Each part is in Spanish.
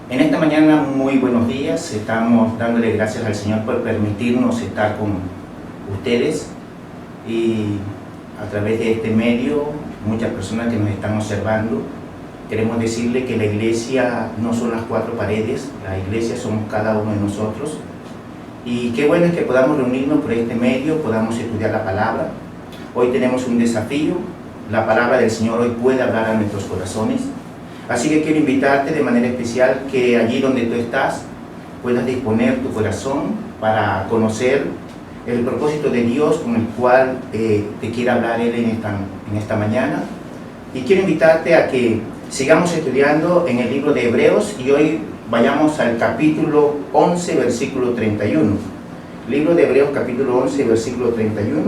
En esta mañana, muy buenos días. Estamos dándole gracias al Señor por permitirnos estar con ustedes y a través de este medio, muchas personas que nos están observando. Queremos decirle que la iglesia no son las cuatro paredes, la iglesia somos cada uno de nosotros. Y qué bueno es que podamos reunirnos por este medio, podamos estudiar la palabra. Hoy tenemos un desafío, la palabra del Señor hoy puede hablar a nuestros corazones. Así que quiero invitarte de manera especial que allí donde tú estás puedas disponer tu corazón para conocer el propósito de Dios con el cual te quiere hablar Él en esta mañana. Y quiero invitarte a que sigamos estudiando en el libro de Hebreos y hoy vayamos al capítulo 11, versículo 31. Libro de Hebreos, capítulo 11, versículo 31.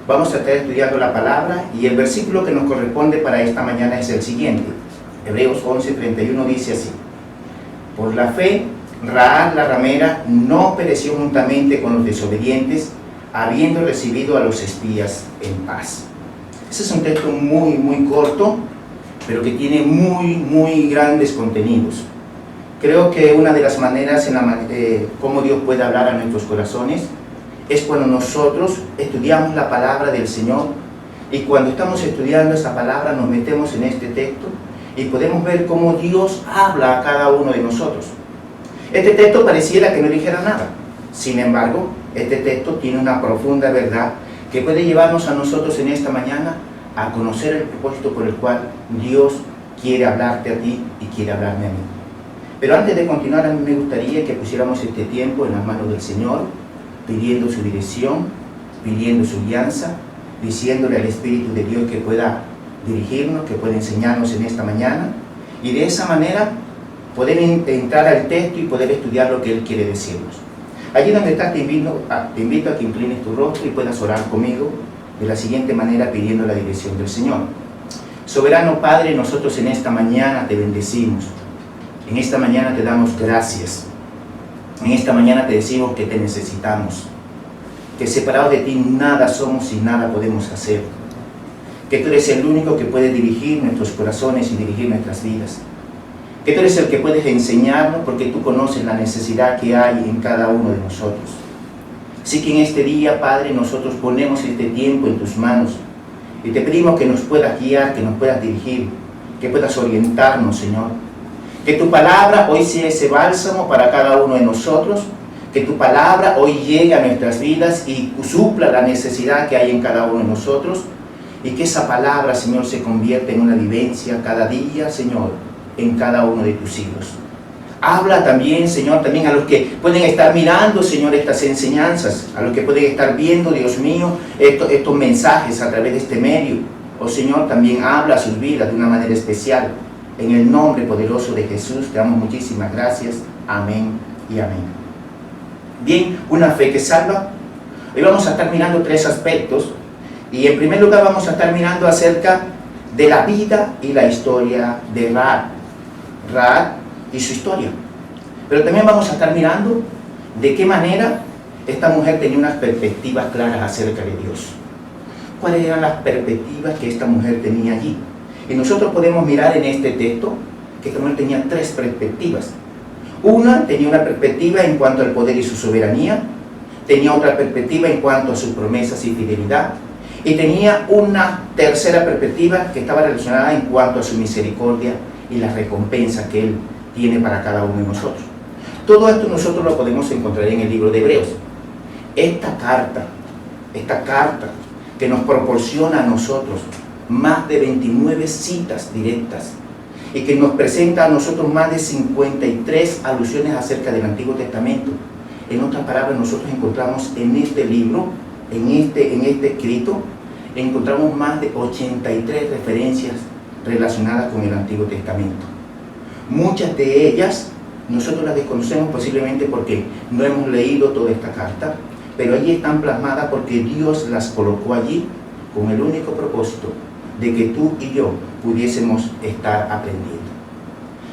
Vamos a estar estudiando la palabra y el versículo que nos corresponde para esta mañana es el siguiente. Hebreos 11, 31 dice así: por la fe, Rahab la ramera no pereció juntamente con los desobedientes, habiendo recibido a los espías en paz. Ese es un texto muy corto, pero que tiene muy grandes contenidos. Creo que una de las maneras en cómo Dios puede hablar a nuestros corazones es cuando nosotros estudiamos la palabra del Señor, y cuando estamos estudiando esa palabra nos metemos en este texto y podemos ver cómo Dios habla a cada uno de nosotros. Este texto pareciera que no dijera nada, sin embargo, este texto tiene una profunda verdad que puede llevarnos a nosotros en esta mañana a conocer el propósito por el cual Dios quiere hablarte a ti y quiere hablarme a mí. Pero antes de continuar, a mí me gustaría que pusiéramos este tiempo en las manos del Señor, pidiendo su dirección, pidiendo su guianza, diciéndole al Espíritu de Dios que pueda dirigirnos, que pueda enseñarnos en esta mañana, y de esa manera poder entrar al texto y poder estudiar lo que Él quiere decirnos. Allí donde estás te invito a que inclines tu rostro y puedas orar conmigo de la siguiente manera, pidiendo la dirección del Señor. Soberano Padre, nosotros en esta mañana te bendecimos, en esta mañana te damos gracias, en esta mañana te decimos que te necesitamos, que separados de ti nada somos y nada podemos hacer, que tú eres el único que puede dirigir nuestros corazones y dirigir nuestras vidas, que tú eres el que puedes enseñarnos porque tú conoces la necesidad que hay en cada uno de nosotros. Así que en este día, Padre, nosotros ponemos este tiempo en tus manos y te pedimos que nos puedas guiar, que nos puedas dirigir, que puedas orientarnos, Señor. Que tu palabra hoy sea ese bálsamo para cada uno de nosotros, que tu palabra hoy llegue a nuestras vidas y supla la necesidad que hay en cada uno de nosotros, y que esa palabra, Señor, se convierta en una vivencia cada día, Señor, en cada uno de tus hijos. Habla también, Señor, también a los que pueden estar mirando, Señor, estas enseñanzas, a los que pueden estar viendo, Dios mío, estos mensajes a través de este medio. Oh Señor, también habla a sus vidas de una manera especial. En el nombre poderoso de Jesús, te damos muchísimas gracias. Amén y amén. Bien, una fe que salva. Hoy vamos a estar mirando tres aspectos. Y en primer lugar vamos a estar mirando acerca de la vida y la historia de Rahab y su historia. Pero también vamos a estar mirando de qué manera esta mujer tenía unas perspectivas claras acerca de Dios. ¿Cuáles eran las perspectivas que esta mujer tenía allí? Y nosotros podemos mirar en este texto que esta mujer tenía tres perspectivas. Una, tenía una perspectiva en cuanto al poder y su soberanía. Tenía otra perspectiva en cuanto a sus promesas y fidelidad. Y tenía una tercera perspectiva que estaba relacionada en cuanto a su misericordia y la recompensa que Él tiene para cada uno de nosotros. Todo esto nosotros lo podemos encontrar en el libro de Hebreos. Esta carta que nos proporciona a nosotros más de 29 citas directas y que nos presenta a nosotros más de 53 alusiones acerca del Antiguo Testamento. En otras palabras, nosotros encontramos en este libro, en este escrito, encontramos más de 83 referencias relacionadas con el Antiguo Testamento. Muchas de ellas nosotros las desconocemos posiblemente porque no hemos leído toda esta carta, pero allí están plasmadas porque Dios las colocó allí con el único propósito de que tú y yo pudiésemos estar aprendiendo.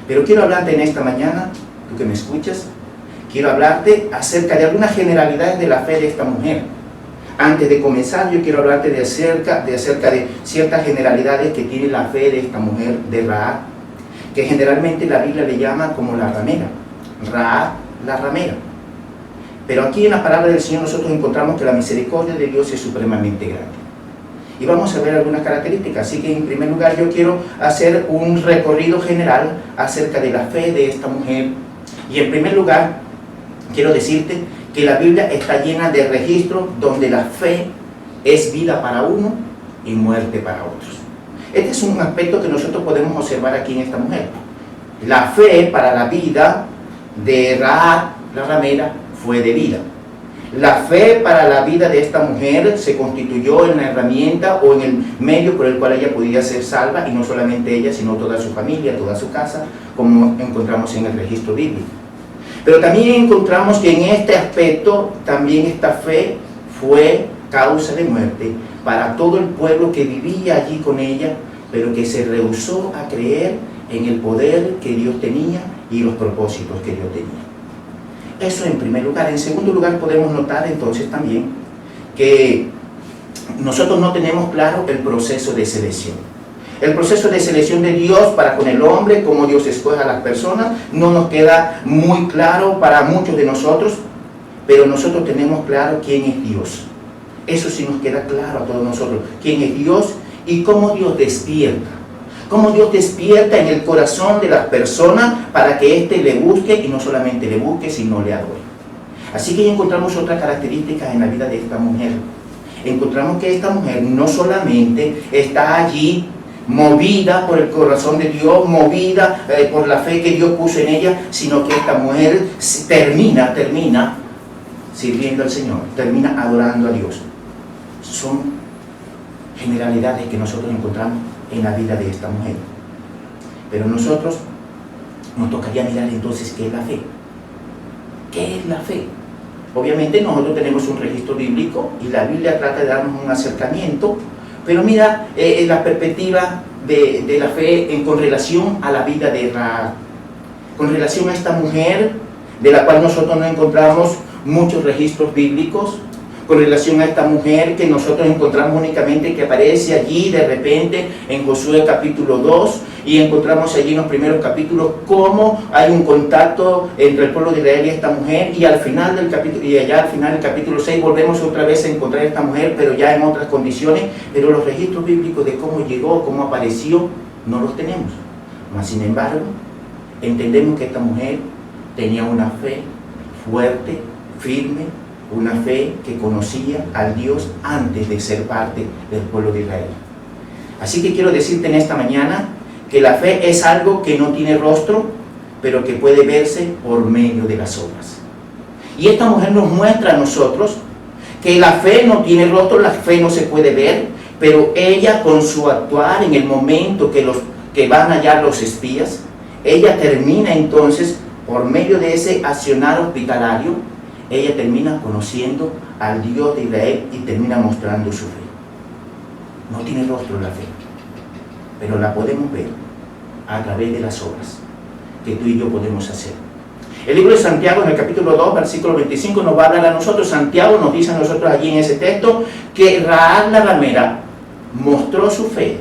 Pero quiero hablarte en esta mañana, tú que me escuchas, quiero hablarte acerca de algunas generalidades de la fe de esta mujer. Antes de comenzar, yo quiero hablarte de acerca de ciertas generalidades que tiene la fe de esta mujer de Rahab, que generalmente la Biblia le llama como la ramera, Rahab la ramera. Pero aquí en la palabra del Señor nosotros encontramos que la misericordia de Dios es supremamente grande. Y vamos a ver algunas características. Así que en primer lugar yo quiero hacer un recorrido general acerca de la fe de esta mujer. Y en primer lugar quiero decirte que la Biblia está llena de registros donde la fe es vida para uno y muerte para otros. Este es un aspecto que nosotros podemos observar aquí en esta mujer. La fe para la vida de Rahab la ramera fue de vida. La fe para la vida de esta mujer se constituyó en la herramienta o en el medio por el cual ella podía ser salva, y no solamente ella, sino toda su familia, toda su casa, como encontramos en el registro bíblico. Pero también encontramos que en este aspecto, también esta fe fue causa de muerte para todo el pueblo que vivía allí con ella, pero que se rehusó a creer en el poder que Dios tenía y los propósitos que Dios tenía. Eso en primer lugar. En segundo lugar, podemos notar entonces también que nosotros no tenemos claro el proceso de selección. El proceso de selección de Dios para con el hombre, cómo Dios escoge a las personas, no nos queda muy claro para muchos de nosotros, pero nosotros tenemos claro quién es Dios. Eso sí nos queda claro a todos nosotros, quién es Dios y cómo Dios despierta. Cómo Dios despierta en el corazón de las personas para que éste le busque, y no solamente le busque, sino le adore. Así que encontramos otras características en la vida de esta mujer. Encontramos que esta mujer no solamente está allí movida por el corazón de Dios, movida por la fe que Dios puso en ella, sino que esta mujer termina sirviendo al Señor, termina adorando a Dios. Son generalidades que nosotros encontramos en la vida de esta mujer. Pero nosotros nos tocaría mirar entonces qué es la fe. ¿Qué es la fe? Obviamente nosotros tenemos un registro bíblico y la Biblia trata de darnos un acercamiento, pero mira la perspectiva de la fe con relación a la vida de Rahab, con relación a esta mujer de la cual nosotros no encontramos muchos registros bíblicos, con relación a esta mujer que nosotros encontramos únicamente que aparece allí de repente en Josué capítulo 2, y encontramos allí en los primeros capítulos cómo hay un contacto entre el pueblo de Israel y esta mujer, y al final del capítulo, y allá al final del capítulo 6 volvemos otra vez a encontrar a esta mujer, pero ya en otras condiciones. Pero los registros bíblicos de cómo llegó, cómo apareció, no los tenemos. Mas sin embargo, entendemos que esta mujer tenía una fe fuerte, firme, una fe que conocía al Dios antes de ser parte del pueblo de Israel. Así que quiero decirte en esta mañana que la fe es algo que no tiene rostro, pero que puede verse por medio de las obras. Y esta mujer nos muestra a nosotros que la fe no tiene rostro, la fe no se puede ver, pero ella con su actuar en el momento que van allá los espías, ella termina entonces, por medio de ese accionar hospitalario, ella termina conociendo al Dios de Israel y termina mostrando su fe. No tiene rostro la fe, pero la podemos ver a través de las obras que tú y yo podemos hacer. El libro de Santiago, en el capítulo 2, versículo 25, nos va a hablar a nosotros. Santiago nos dice a nosotros allí en ese texto que Rahab la ramera mostró su fe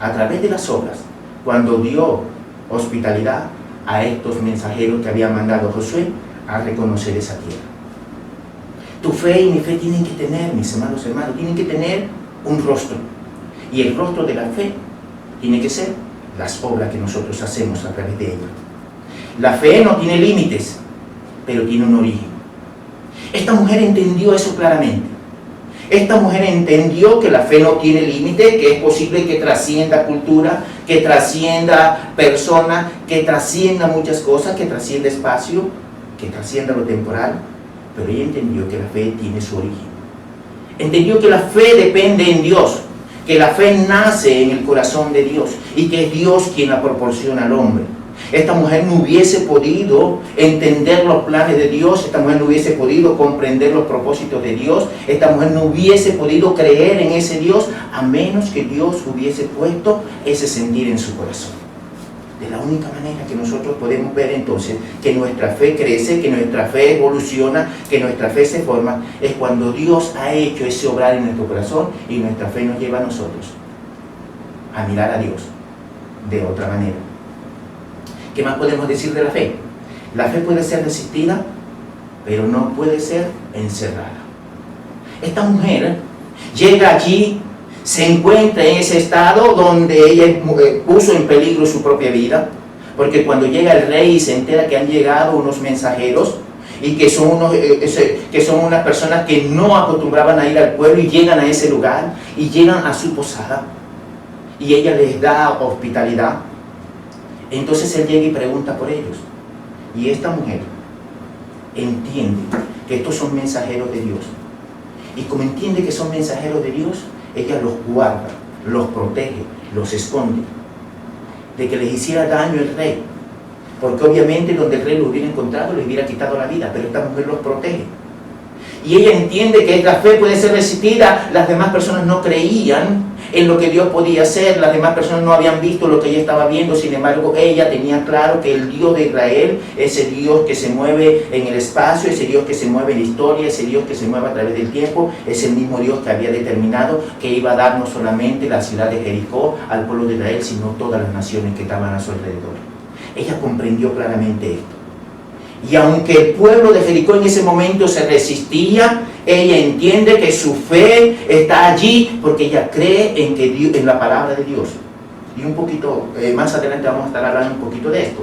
a través de las obras cuando dio hospitalidad a estos mensajeros que había mandado Josué a reconocer esa tierra. Tu fe y mi fe tienen que tener, mis hermanos, tienen que tener un rostro. Y el rostro de la fe tiene que ser las obras que nosotros hacemos a través de ella. La fe no tiene límites, pero tiene un origen. Esta mujer entendió eso claramente. Esta mujer entendió que la fe no tiene límite, que es posible que trascienda cultura, que trascienda personas, que trascienda muchas cosas, que trascienda espacio, que trascienda lo temporal, pero ella entendió que la fe tiene su origen. Entendió que la fe depende en Dios, que la fe nace en el corazón de Dios y que es Dios quien la proporciona al hombre. Esta mujer no hubiese podido entender los planes de Dios, esta mujer no hubiese podido comprender los propósitos de Dios, esta mujer no hubiese podido creer en ese Dios a menos que Dios hubiese puesto ese sentir en su corazón. De la única manera que nosotros podemos ver entonces que nuestra fe crece, que nuestra fe evoluciona, que nuestra fe se forma, es cuando Dios ha hecho ese obrar en nuestro corazón y nuestra fe nos lleva a nosotros a mirar a Dios de otra manera. ¿Qué más podemos decir de la fe? La fe puede ser resistida, pero no puede ser encerrada. Esta mujer llega allí, se encuentra en ese estado donde ella puso en peligro su propia vida, porque cuando llega el rey y se entera que han llegado unos mensajeros y que son unas personas que no acostumbraban a ir al pueblo y llegan a ese lugar y llegan a su posada y ella les da hospitalidad, entonces él llega y pregunta por ellos. Y esta mujer entiende que estos son mensajeros de Dios. Y como entiende que son mensajeros de Dios, ella los guarda, los protege, los esconde de que les hiciera daño el rey. Porque obviamente donde el rey los hubiera encontrado, les hubiera quitado la vida, pero esta mujer los protege. Y ella entiende que la fe puede ser resistida. Las demás personas no creían en lo que Dios podía hacer, las demás personas no habían visto lo que ella estaba viendo, sin embargo ella tenía claro que el Dios de Israel, ese Dios que se mueve en el espacio, ese Dios que se mueve en la historia, ese Dios que se mueve a través del tiempo, es el mismo Dios que había determinado que iba a dar no solamente la ciudad de Jericó al pueblo de Israel, sino todas las naciones que estaban a su alrededor. Ella comprendió claramente esto. Y aunque el pueblo de Jericó en ese momento se resistía, ella entiende que su fe está allí porque ella cree en, que Dios, en la palabra de Dios. Y un poquito, más adelante vamos a estar hablando un poquito de esto.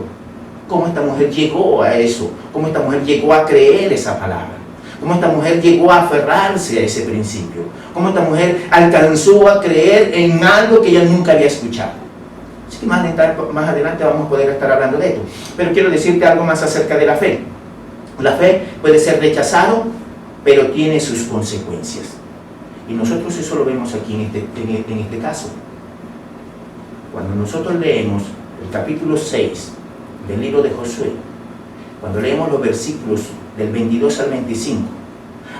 Cómo esta mujer llegó a eso, cómo esta mujer llegó a creer esa palabra, cómo esta mujer llegó a aferrarse a ese principio, cómo esta mujer alcanzó a creer en algo que ella nunca había escuchado. Así que más adelante vamos a poder estar hablando de esto. Pero quiero decirte algo más acerca de la fe. La fe puede ser rechazado, pero tiene sus consecuencias. Y nosotros eso lo vemos aquí en este caso. Cuando nosotros leemos el capítulo 6 del libro de Josué, cuando leemos los versículos del 22 al 25,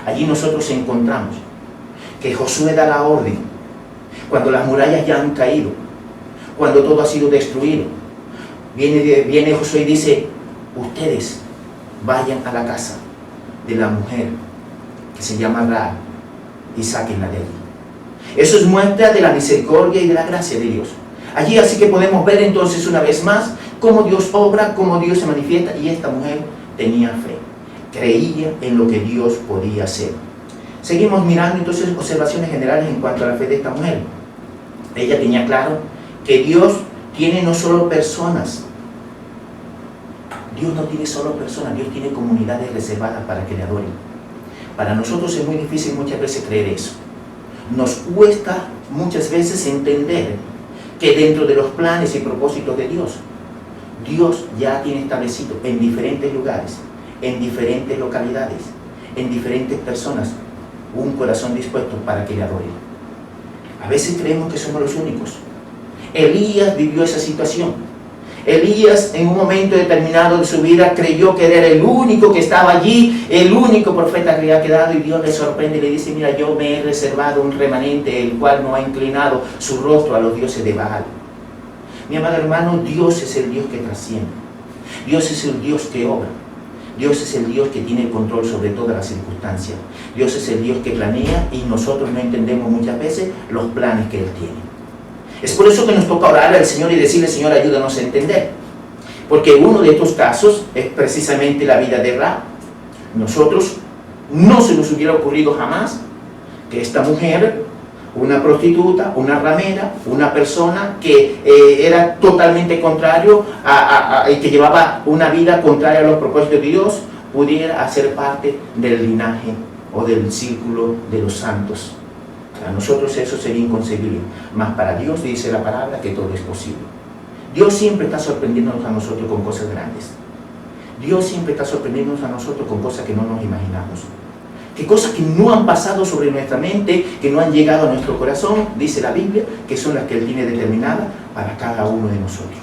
allí nosotros encontramos que Josué da la orden, cuando las murallas ya han caído, cuando todo ha sido destruido, viene Josué y dice: ustedes vayan a la casa de la mujer que se llama Rahab y sáquenla de allí. Eso es muestra de la misericordia y de la gracia de Dios. Allí así que podemos ver entonces una vez más cómo Dios obra, cómo Dios se manifiesta, y esta mujer tenía fe, creía en lo que Dios podía hacer. Seguimos mirando entonces observaciones generales en cuanto a la fe de esta mujer. Ella tenía claro que Dios tiene no solo personas, Dios no tiene solo personas, Dios tiene comunidades reservadas para que le adoren. Para nosotros es muy difícil muchas veces creer eso. Nos cuesta muchas veces entender que dentro de los planes y propósitos de Dios, Dios ya tiene establecido en diferentes lugares, en diferentes localidades, en diferentes personas, un corazón dispuesto para que le adoren. A veces creemos que somos los únicos. Elías vivió esa situación. Elías en un momento determinado de su vida creyó que era el único que estaba allí, el único profeta que había quedado, y Dios le sorprende y le dice: mira, yo me he reservado un remanente el cual no ha inclinado su rostro a los dioses de Baal. Mi amado hermano, Dios es el Dios que trasciende, Dios es el Dios que obra, Dios es el Dios que tiene el control sobre todas las circunstancias, Dios es el Dios que planea, y nosotros no entendemos muchas veces los planes que Él tiene. Es por eso que nos toca orar al Señor y decirle: Señor, ayúdanos a entender. Porque uno de estos casos es precisamente la vida de Rahab. Nosotros no se nos hubiera ocurrido jamás que esta mujer, una prostituta, una ramera, una persona que era totalmente contrario y que llevaba una vida contraria a los propósitos de Dios, pudiera hacer parte del linaje o del círculo de los santos. Para nosotros eso sería inconcebible, mas para Dios dice la palabra que todo es posible. Dios siempre está sorprendiéndonos a nosotros con cosas grandes. Dios siempre está sorprendiéndonos a nosotros con cosas que no nos imaginamos. Que cosas que no han pasado sobre nuestra mente, que no han llegado a nuestro corazón, dice la Biblia, que son las que Él tiene determinadas para cada uno de nosotros.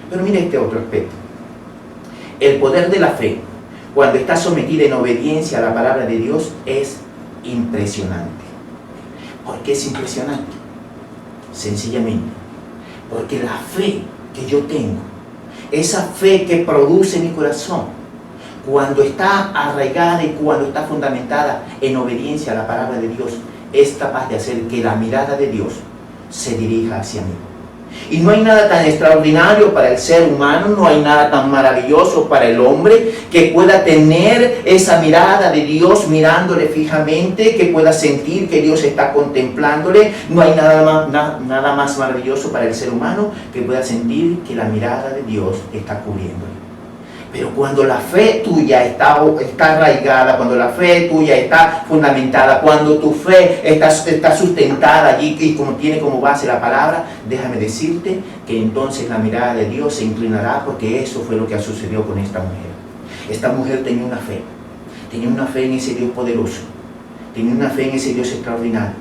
Pero mire este otro aspecto. El poder de la fe, cuando está sometida en obediencia a la palabra de Dios, es impresionante. ¿Por qué es impresionante? Sencillamente, porque la fe que yo tengo, esa fe que produce mi corazón, cuando está arraigada y cuando está fundamentada en obediencia a la palabra de Dios, es capaz de hacer que la mirada de Dios se dirija hacia mí. Y no hay nada tan extraordinario para el ser humano, no hay nada tan maravilloso para el hombre que pueda tener esa mirada de Dios mirándole fijamente, que pueda sentir que Dios está contemplándole. No hay nada más maravilloso para el ser humano que pueda sentir que la mirada de Dios está cubriéndole. Pero cuando la fe tuya está arraigada, cuando la fe tuya está fundamentada, cuando tu fe está sustentada allí y tiene como base la palabra, déjame decirte que entonces la mirada de Dios se inclinará, porque eso fue lo que sucedió con esta mujer. Esta mujer tenía una fe en ese Dios poderoso, tenía una fe en ese Dios extraordinario.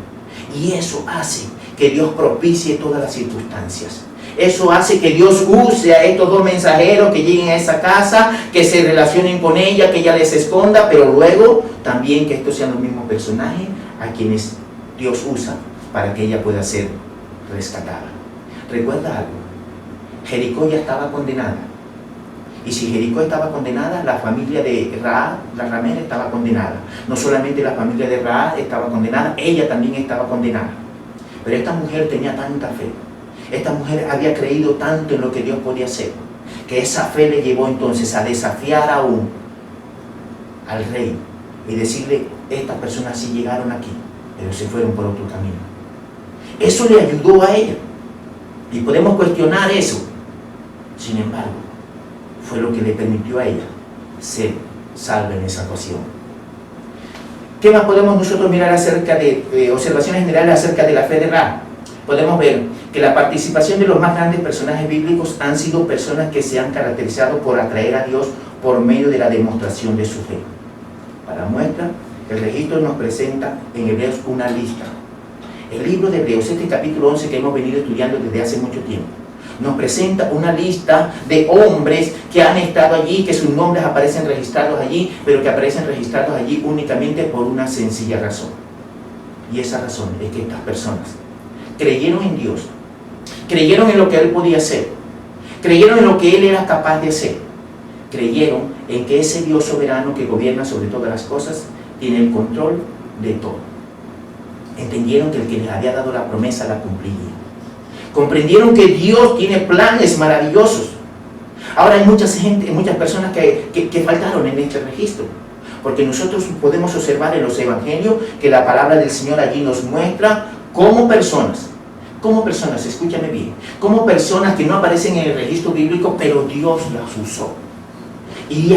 Y eso hace que Dios propicie todas las circunstancias. Eso hace que Dios use a estos dos mensajeros que lleguen a esa casa, que se relacionen con ella, que ella les esconda, pero luego también que estos sean los mismos personajes a quienes Dios usa para que ella pueda ser rescatada. Recuerda algo, Jericó ya estaba condenada. Y si Jericó estaba condenada, la familia de Rahab, la ramera, estaba condenada. No solamente la familia de Rahab estaba condenada, ella también estaba condenada. Pero esta mujer tenía tanta fe. Esta mujer había creído tanto en lo que Dios podía hacer, que esa fe le llevó entonces a desafiar aún al rey y decirle: estas personas sí llegaron aquí, pero se fueron por otro camino. Eso le ayudó a ella. Y podemos cuestionar eso. Sin embargo, fue lo que le permitió a ella ser salva en esa ocasión. ¿Qué más podemos nosotros mirar acerca de observaciones generales acerca de la fe de Rahab? Podemos ver que la participación de los más grandes personajes bíblicos han sido personas que se han caracterizado por atraer a Dios por medio de la demostración de su fe. Para muestra, el registro nos presenta en Hebreos una lista. El libro de Hebreos, este capítulo 11 que hemos venido estudiando desde hace mucho tiempo, nos presenta una lista de hombres que han estado allí, que sus nombres aparecen registrados allí, pero que aparecen registrados allí únicamente por una sencilla razón. Y esa razón es que estas personas creyeron en Dios, creyeron en lo que Él podía hacer, creyeron en lo que Él era capaz de hacer, creyeron en que ese Dios soberano que gobierna sobre todas las cosas tiene el control de todo. Entendieron que el que les había dado la promesa la cumpliría. Comprendieron que Dios tiene planes maravillosos. Ahora hay muchas personas que faltaron en este registro, porque nosotros podemos observar en los evangelios que la palabra del Señor allí nos muestra como personas, escúchame bien, como personas que no aparecen en el registro bíblico, pero Dios las usó. Y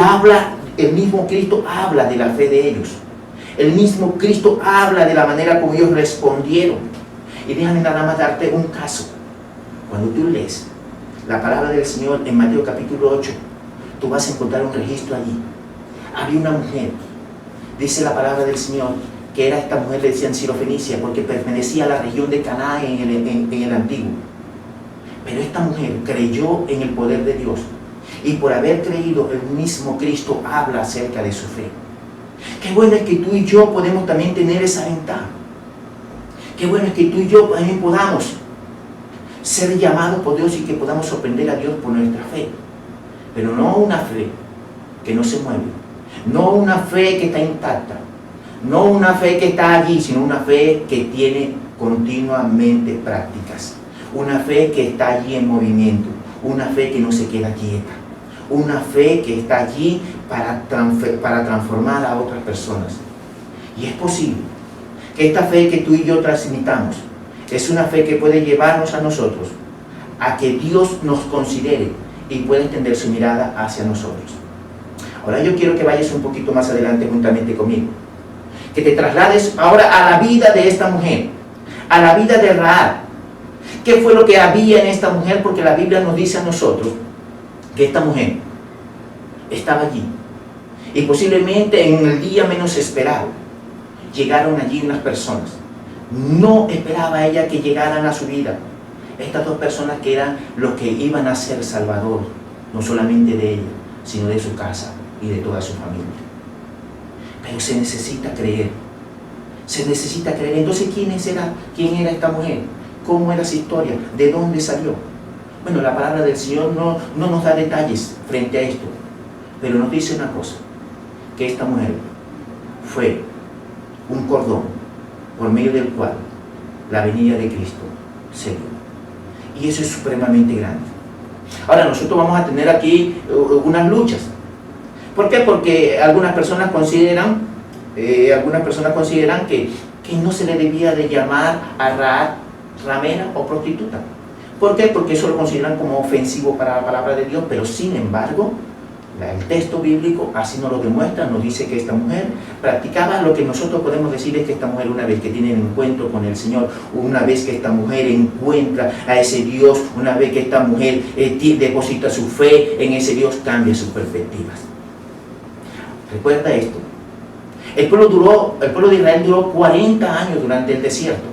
el mismo Cristo habla de la fe de ellos. El mismo Cristo habla de la manera como ellos respondieron. Y déjame nada más darte un caso. Cuando tú lees la palabra del Señor en Mateo capítulo 8, tú vas a encontrar un registro allí. Había una mujer, dice la palabra del Señor, que era esta mujer, le decían Sirofenicia, porque pertenecía a la región de Canaán en el antiguo. Pero esta mujer creyó en el poder de Dios, y por haber creído, el mismo Cristo habla acerca de su fe. Qué bueno es que tú y yo podemos también tener esa ventaja. Qué bueno es que tú y yo también podamos ser llamados por Dios y que podamos sorprender a Dios por nuestra fe. Pero no una fe que no se mueve, no una fe que está intacta, no una fe que está allí, sino una fe que tiene continuamente prácticas, una fe que está allí en movimiento, una fe que no se queda quieta, una fe que está allí para transformar a otras personas. Y es posible que esta fe que tú y yo transmitamos es una fe que puede llevarnos a nosotros a que Dios nos considere y pueda extender su mirada hacia nosotros. Ahora yo quiero que vayas un poquito más adelante juntamente conmigo, que te traslades ahora a la vida de esta mujer, a la vida de Rahab. ¿Qué fue lo que había en esta mujer? Porque la Biblia nos dice a nosotros que esta mujer estaba allí y posiblemente en el día menos esperado llegaron allí unas personas. No esperaba ella que llegaran a su vida estas dos personas que eran los que iban a ser salvador, no solamente de ella, sino de su casa y de toda su familia. Pero se necesita creer, se necesita creer. Entonces, ¿quién era esta mujer? ¿Cómo era su historia? ¿De dónde salió? Bueno, la palabra del Señor no nos da detalles frente a esto, pero nos dice una cosa, que esta mujer fue un cordón por medio del cual la venida de Cristo se dio. Y eso es supremamente grande. Ahora, nosotros vamos a tener aquí unas luchas. ¿Por qué? Porque algunas personas consideran que no se le debía de llamar a ramera o prostituta. ¿Por qué? Porque eso lo consideran como ofensivo para la palabra de Dios, pero sin embargo, el texto bíblico así nos lo demuestra, nos dice que esta mujer practicaba. Lo que nosotros podemos decir es que esta mujer, una vez que tiene el encuentro con el Señor, una vez que esta mujer encuentra a ese Dios, una vez que esta mujer deposita su fe en ese Dios, cambia sus perspectivas. Recuerda esto, el pueblo de Israel duró 40 años durante el desierto.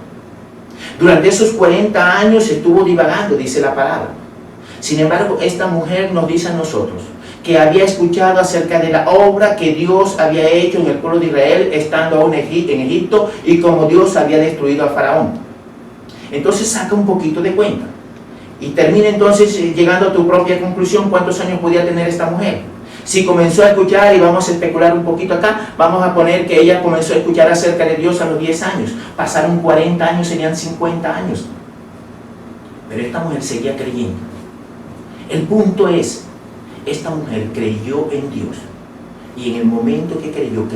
Durante esos 40 años estuvo divagando, dice la palabra. Sin embargo, esta mujer nos dice a nosotros que había escuchado acerca de la obra que Dios había hecho en el pueblo de Israel estando aún en Egipto, y como Dios había destruido a Faraón. Entonces saca un poquito de cuenta y termina entonces llegando a tu propia conclusión. ¿Cuántos años podía tener esta mujer? Si comenzó a escuchar, y vamos a especular un poquito acá, vamos a poner que ella comenzó a escuchar acerca de Dios a los 10 años. Pasaron 40 años, serían 50 años. Pero esta mujer seguía creyendo. El punto es, esta mujer creyó en Dios, y en el momento que creyó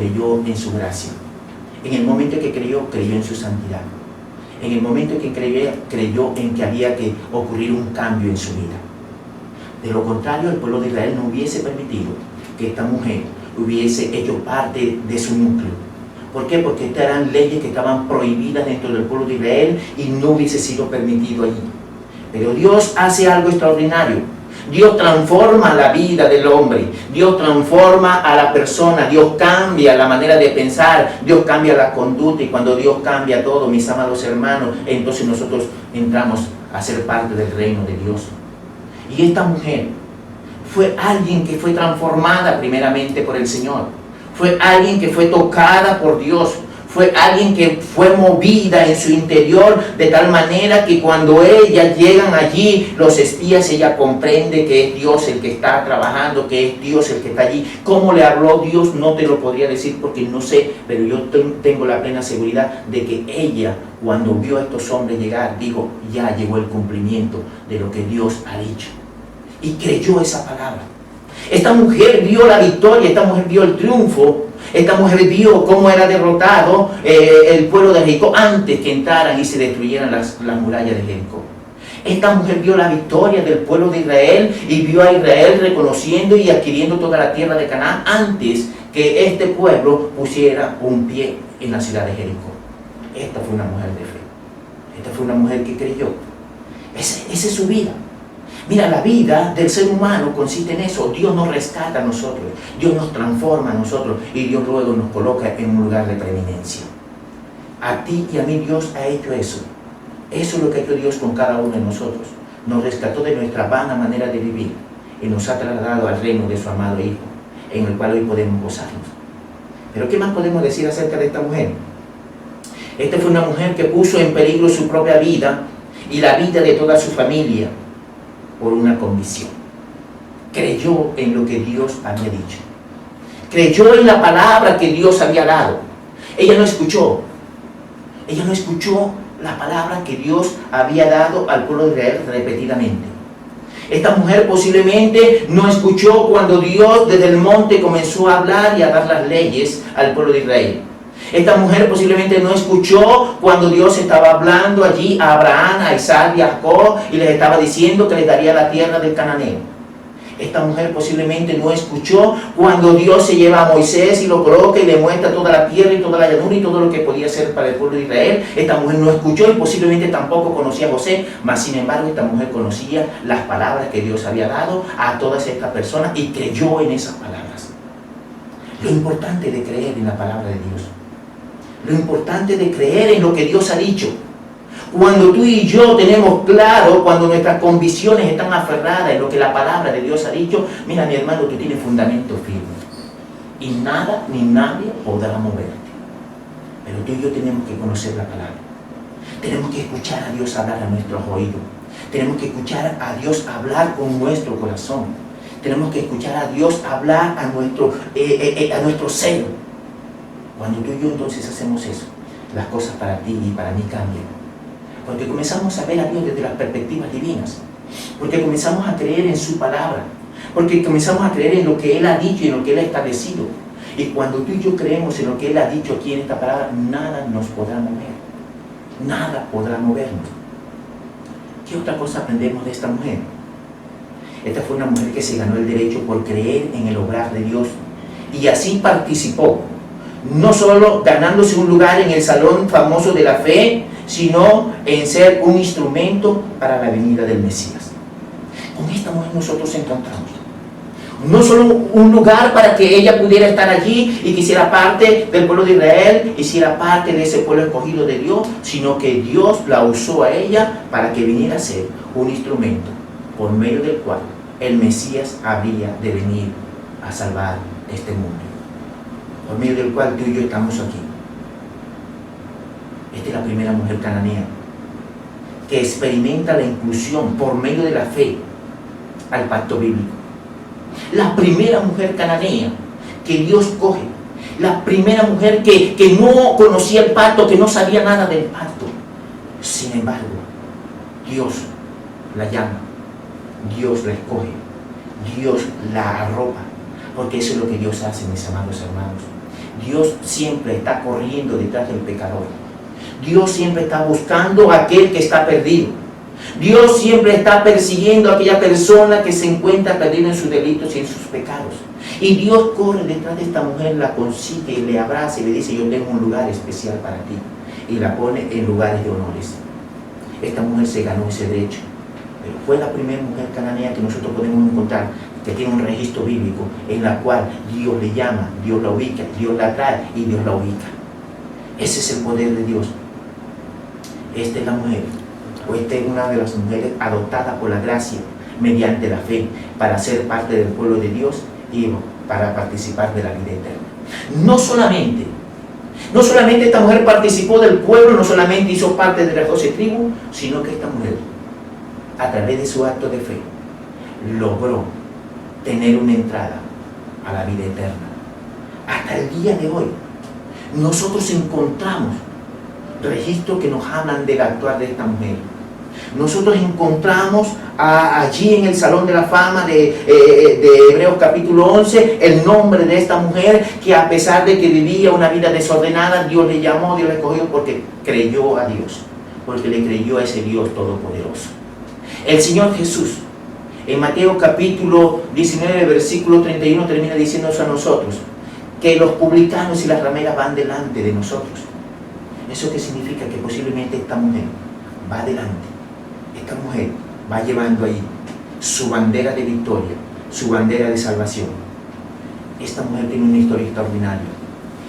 en su gracia. En el momento que creyó en su santidad. En el momento que creyó en que había que ocurrir un cambio en su vida. De lo contrario, el pueblo de Israel no hubiese permitido que esta mujer hubiese hecho parte de su núcleo. ¿Por qué? Porque estas eran leyes que estaban prohibidas dentro del pueblo de Israel y no hubiese sido permitido allí. Pero Dios hace algo extraordinario. Dios transforma la vida del hombre, Dios transforma a la persona, Dios cambia la manera de pensar, Dios cambia la conducta, y cuando Dios cambia todo, mis amados hermanos, entonces nosotros entramos a ser parte del reino de Dios. Y esta mujer fue alguien que fue transformada primeramente por el Señor, fue alguien que fue tocada por Dios, fue alguien que fue movida en su interior de tal manera que cuando ellas llegan allí, los espías, ella comprende que es Dios el que está trabajando, que es Dios el que está allí. ¿Cómo le habló Dios? No te lo podría decir porque no sé, pero yo tengo la plena seguridad de que ella, cuando vio a estos hombres llegar, dijo, ya llegó el cumplimiento de lo que Dios ha dicho. Y creyó esa palabra. Esta mujer vio la victoria, esta mujer vio el triunfo. Esta mujer vio cómo era derrotado el pueblo de Jericó antes que entraran y se destruyeran las murallas de Jericó. Esta mujer vio la victoria del pueblo de Israel y vio a Israel reconociendo y adquiriendo toda la tierra de Canaán antes que este pueblo pusiera un pie en la ciudad de Jericó. Esta fue una mujer de fe. Esta fue una mujer que creyó. Esa es su vida. Mira, la vida del ser humano consiste en eso. Dios nos rescata a nosotros, Dios nos transforma a nosotros, y Dios luego nos coloca en un lugar de preeminencia. A ti y a mí Dios ha hecho eso. Eso es lo que ha hecho Dios con cada uno de nosotros. Nos rescató de nuestra vana manera de vivir y nos ha trasladado al reino de su amado Hijo, en el cual hoy podemos gozarnos. Pero ¿qué más podemos decir acerca de esta mujer? Esta fue una mujer que puso en peligro su propia vida y la vida de toda su familia por una convicción. Creyó en lo que Dios había dicho. Creyó en la palabra que Dios había dado. Ella no escuchó la palabra que Dios había dado al pueblo de Israel repetidamente. Esta mujer posiblemente no escuchó cuando Dios desde el monte comenzó a hablar y a dar las leyes al pueblo de Israel. Esta mujer posiblemente no escuchó cuando Dios estaba hablando allí a Abraham, a Isaac y a Jacob y les estaba diciendo que les daría la tierra del cananeo. Esta mujer posiblemente no escuchó cuando Dios se lleva a Moisés y lo coloca y le muestra toda la tierra y toda la llanura y todo lo que podía hacer para el pueblo de Israel. Esta mujer no escuchó y posiblemente tampoco conocía a José, mas sin embargo esta mujer conocía las palabras que Dios había dado a todas estas personas y creyó en esas palabras. Lo importante de creer en la palabra de Dios, lo importante de creer en lo que Dios ha dicho. Cuando tú y yo tenemos claro, cuando nuestras convicciones están aferradas en lo que la palabra de Dios ha dicho, mira mi hermano, tú tienes fundamento firme. Y nada ni nadie podrá moverte. Pero tú y yo tenemos que conocer la palabra. Tenemos que escuchar a Dios hablar a nuestros oídos. Tenemos que escuchar a Dios hablar con nuestro corazón. Tenemos que escuchar a Dios hablar a nuestro ser. Cuando tú y yo entonces hacemos eso, las cosas para ti y para mí cambian. Porque comenzamos a ver a Dios desde las perspectivas divinas. Porque comenzamos a creer en su palabra. Porque comenzamos a creer en lo que Él ha dicho y en lo que Él ha establecido. Y cuando tú y yo creemos en lo que Él ha dicho aquí en esta palabra, nada nos podrá mover. Nada podrá movernos. ¿Qué otra cosa aprendemos de esta mujer? Esta fue una mujer que se ganó el derecho por creer en el obrar de Dios. Y así participó. No solo ganándose un lugar en el salón famoso de la fe, sino en ser un instrumento para la venida del Mesías. Con esta mujer nosotros encontramos no solo un lugar para que ella pudiera estar allí y que hiciera parte del pueblo de Israel, hiciera parte de ese pueblo escogido de Dios, sino que Dios la usó a ella para que viniera a ser un instrumento por medio del cual el Mesías habría de venir a salvar este mundo, por medio del cual tú y yo estamos aquí. Esta es la primera mujer cananea que experimenta la inclusión por medio de la fe al pacto bíblico. La primera mujer cananea que Dios coge, la primera mujer que no conocía el pacto, que no sabía nada del pacto. Sin embargo, Dios la llama, Dios la escoge, Dios la arropa, porque eso es lo que Dios hace, mis amados hermanos. Dios siempre está corriendo detrás del pecador. Dios siempre está buscando a aquel que está perdido. Dios siempre está persiguiendo a aquella persona que se encuentra perdida en sus delitos y en sus pecados. Y Dios corre detrás de esta mujer, la consigue, le abraza y le dice: yo tengo un lugar especial para ti. Y la pone en lugares de honores. Esta mujer se ganó ese derecho. Pero fue la primera mujer cananea que nosotros podemos encontrar, que tiene un registro bíblico en la cual Dios le llama, Dios la ubica, Dios la trae y Dios la ubica. Ese es el poder de Dios. Esta es la mujer, o esta es una de las mujeres adoptadas por la gracia mediante la fe para ser parte del pueblo de Dios y para participar de la vida eterna. No solamente esta mujer participó del pueblo, no solamente hizo parte de las 12 tribus, sino que esta mujer, a través de su acto de fe, logró tener una entrada a la vida eterna. Hasta el día de hoy, nosotros encontramos registros que nos hablan del actuar de esta mujer. Nosotros encontramos allí en el Salón de la Fama de Hebreos capítulo 11 el nombre de esta mujer que, a pesar de que vivía una vida desordenada, Dios le llamó, Dios le escogió porque creyó a Dios, porque le creyó a ese Dios todopoderoso. El Señor Jesús, en Mateo capítulo 19 versículo 31, termina diciéndonos a nosotros que los publicanos y las rameras van delante de nosotros. ¿Eso qué significa? Que posiblemente esta mujer va adelante. Esta mujer va llevando ahí su bandera de victoria, su bandera de salvación. Esta mujer tiene una historia extraordinaria.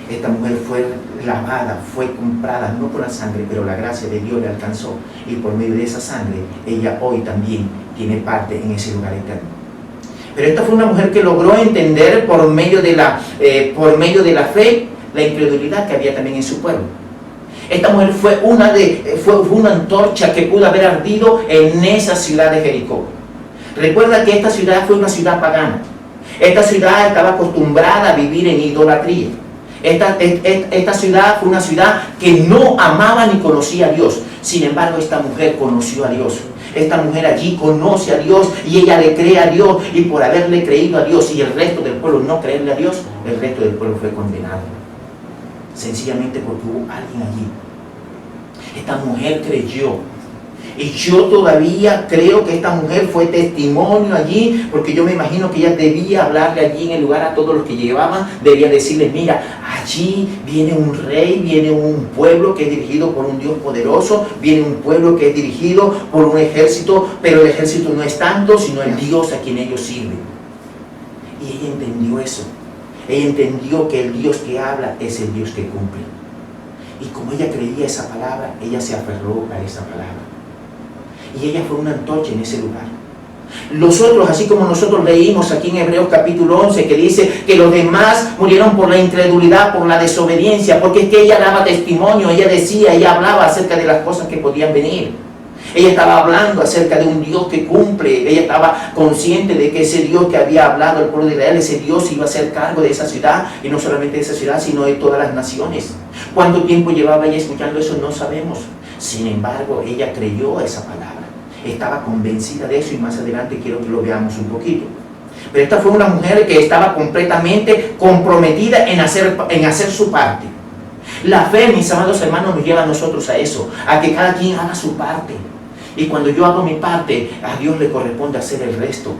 Esta mujer fue lavada, fue comprada, no por la sangre, pero la gracia de Dios le alcanzó. Y por medio de esa sangre, ella hoy también tiene parte en ese lugar eterno. Pero esta fue una mujer que logró entender por medio de la fe la incredulidad que había también en su pueblo. Esta mujer fue una antorcha que pudo haber ardido en esa ciudad de Jericó. Recuerda que esta ciudad fue una ciudad pagana. Esta ciudad estaba acostumbrada a vivir en idolatría. Esta ciudad fue una ciudad que no amaba ni conocía a Dios. Sin embargo, esta mujer conoció a Dios. Esta mujer allí conoce a Dios y ella le cree a Dios. Y por haberle creído a Dios y el resto del pueblo no creerle a Dios, el resto del pueblo fue condenado. Sencillamente porque hubo alguien allí. Esta mujer creyó. Y yo todavía creo que esta mujer fue testimonio allí, porque yo me imagino que ella debía hablarle allí en el lugar a todos los que llevaban, debía decirles: mira, allí viene un rey, viene un pueblo que es dirigido por un Dios poderoso, viene un pueblo que es dirigido por un ejército, pero el ejército no es tanto, sino el Dios a quien ellos sirven. Y ella entendió eso. Ella entendió que el Dios que habla es el Dios que cumple. Y como ella creía esa palabra, ella se aferró a esa palabra. Y ella fue una antorcha en ese lugar. Los otros, así como nosotros leímos aquí en Hebreos capítulo 11, que dice que los demás murieron por la incredulidad, por la desobediencia, porque es que ella daba testimonio, ella decía, ella hablaba acerca de las cosas que podían venir. Ella estaba hablando acerca de un Dios que cumple. Ella estaba consciente de que ese Dios que había hablado al pueblo de Israel, ese Dios iba a ser cargo de esa ciudad, y no solamente de esa ciudad, sino de todas las naciones. ¿Cuánto tiempo llevaba ella escuchando eso? No sabemos. Sin embargo, ella creyó esa palabra. Estaba convencida de eso y más adelante quiero que lo veamos un poquito. Pero esta fue una mujer que estaba completamente comprometida en hacer su parte. La fe, mis amados hermanos, nos lleva a nosotros a eso, a que cada quien haga su parte. Y cuando yo hago mi parte, a Dios le corresponde hacer el resto.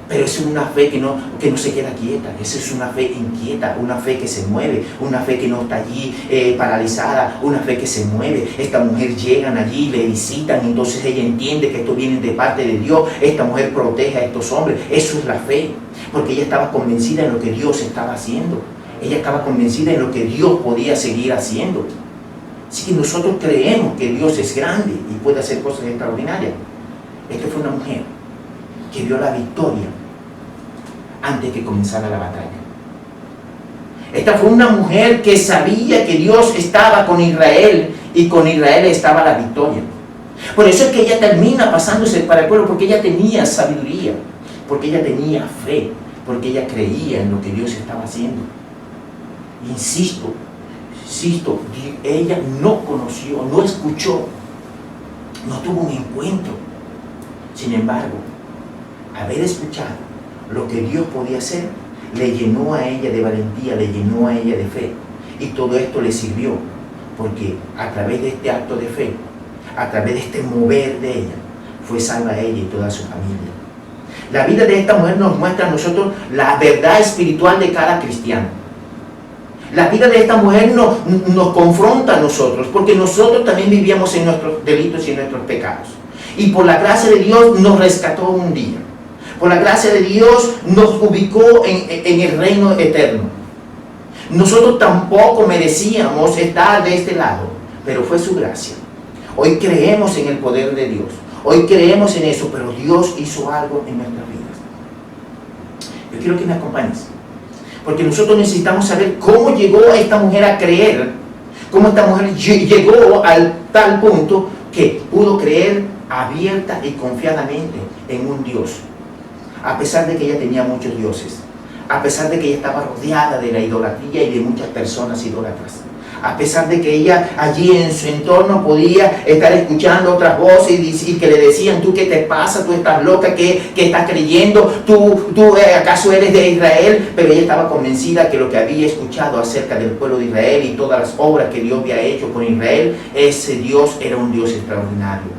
Pero es una fe que no se queda quieta. Esa es una fe inquieta, una fe que se mueve, una fe que no está allí paralizada, una fe que se mueve. Esta mujer llegan allí, le visitan, entonces ella entiende que esto viene de parte de Dios. Esta mujer protege a estos hombres. Eso es la fe, porque ella estaba convencida en lo que Dios estaba haciendo. Ella estaba convencida en lo que Dios podía seguir haciendo. Así que nosotros creemos que Dios es grande y puede hacer cosas extraordinarias. Esta fue una mujer que vio la victoria antes que comenzara la batalla. Esta fue una mujer que sabía que Dios estaba con Israel y con Israel estaba la victoria. Por eso es que ella termina pasándose para el pueblo, porque ella tenía sabiduría, porque ella tenía fe, porque ella creía en lo que Dios estaba haciendo. Insisto, ella no conoció, no escuchó, no tuvo un encuentro. Sin embargo, haber escuchado lo que Dios podía hacer, le llenó a ella de valentía, le llenó a ella de fe. Y todo esto le sirvió, porque a través de este acto de fe, a través de este mover de ella, fue salva ella y toda su familia. La vida de esta mujer nos muestra a nosotros la verdad espiritual de cada cristiano. La vida de esta mujer nos confronta a nosotros, porque nosotros también vivíamos en nuestros delitos y en nuestros pecados. Y por la gracia de Dios nos rescató un día. Por la gracia de Dios nos ubicó en el reino eterno. Nosotros tampoco merecíamos estar de este lado, pero fue su gracia. Hoy creemos en el poder de Dios. Hoy creemos en eso, pero Dios hizo algo en nuestras vidas. Yo quiero que me acompañes, porque nosotros necesitamos saber cómo llegó esta mujer a creer, cómo esta mujer llegó al tal punto que pudo creer abierta y confiadamente en un Dios. A pesar de que ella tenía muchos dioses, a pesar de que ella estaba rodeada de la idolatría y de muchas personas idólatras, a pesar de que ella allí en su entorno podía estar escuchando otras voces y que le decían: ¿tú qué te pasa? ¿Tú estás loca? ¿Qué estás creyendo? ¿Tú acaso eres de Israel? Pero ella estaba convencida que lo que había escuchado acerca del pueblo de Israel y todas las obras que Dios había hecho con Israel, ese Dios era un Dios extraordinario.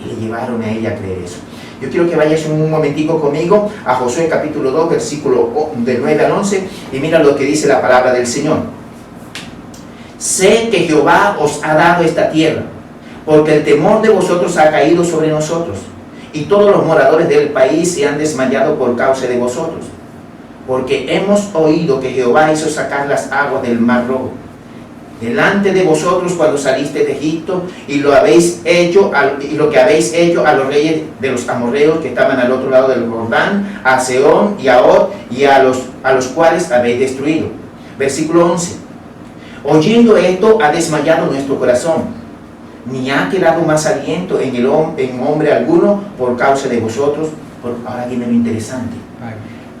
Y le llevaron a ella a creer eso. Yo quiero que vayas un momentico conmigo a Josué capítulo 2, versículo del 9 al 11, y mira lo que dice la palabra del Señor. Sé que Jehová os ha dado esta tierra, porque el temor de vosotros ha caído sobre nosotros, y todos los moradores del país se han desmayado por causa de vosotros, porque hemos oído que Jehová hizo sacar las aguas del mar rojo delante de vosotros cuando saliste de Egipto, y lo que habéis hecho a los reyes de los amorreos que estaban al otro lado del Jordán, a Sehón y a Og, y a los cuales habéis destruido. Versículo 11. Oyendo esto, ha desmayado nuestro corazón, ni ha quedado más aliento en hombre alguno por causa de vosotros. Ahora viene lo interesante.